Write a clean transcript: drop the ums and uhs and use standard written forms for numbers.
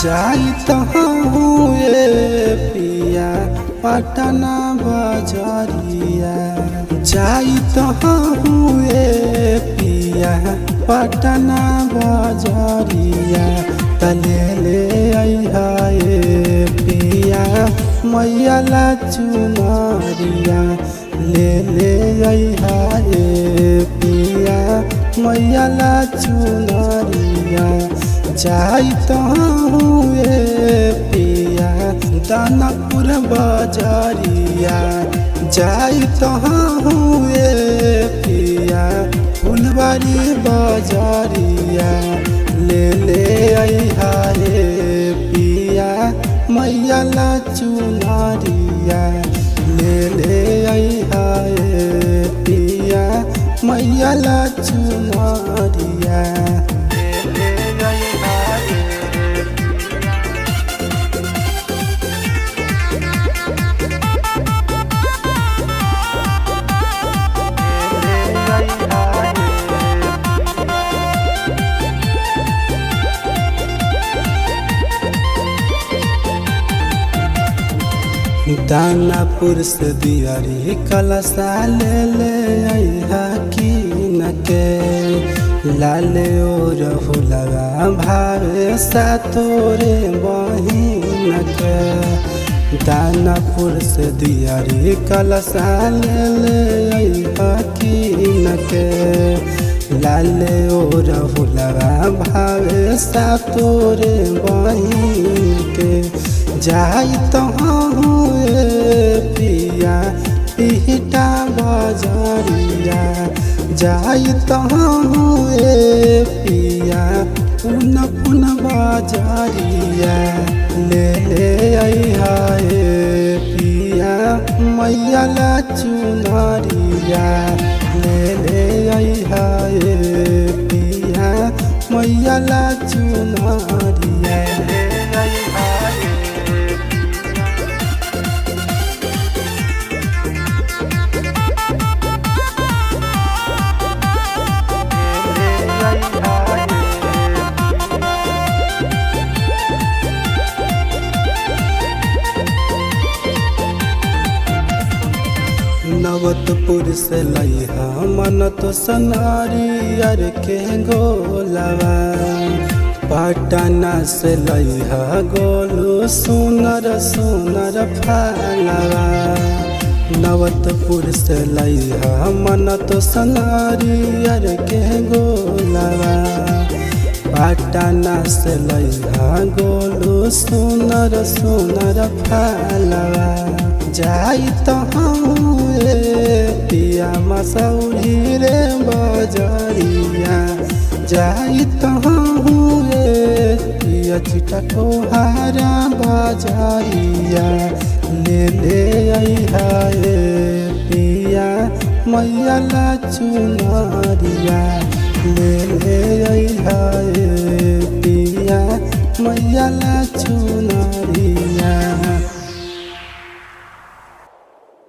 जाई हुए पिया पटना बजरिया, जाई हुए पिया पटना बजरिया, तले ले अइहा ए पिया मैया ला चुनरिया, ले ले अइहा ए पिया मैया ला चुनरिया। जाई हुए पिया दानापुर बजरिया, जाई हुए पिया फुलबारी बजरिया, ले ले अइहा रे पिया मैया ला चुनरिया, ले ले अइहा रे पिया मैया ला चुनरिया। दानापुर से दियारी कलसा ले ले अइहा कीन के, लाले और फुलवा भावे सा तोरे बहिन के। दानापुर से दियारी कलसा ले ले अइहा कीन के, लाले और फुलवा भावे सा तोरे बहिन के। जाई हुए पिया पिहिटा बजरिया, जाई हुए पिया पुन पुन बजरिया, ले ले अइहा ए पिया मैया ला चुनरिया, ले ले अइहा ए पिया मैया ला चुनरिया। नवतपुर से लइहा मन तो सनारियर के गोलवा, पटना से लइहा गोलू सुनर सुनर फलवा। नवतपुर से लइहा मन तो सनारियर के गोलवा, पटना से लइहा गोलू सुनर सुनर फलवा। जाई हुए पिया मसौरी रे बजरिया, जाई हुए पिया चिटकोहारा बजरिया, ले ले अइहा ए पिया मैया ला चुनरिया, ले ले अइहा ए पिया मैया ला चुनरिया।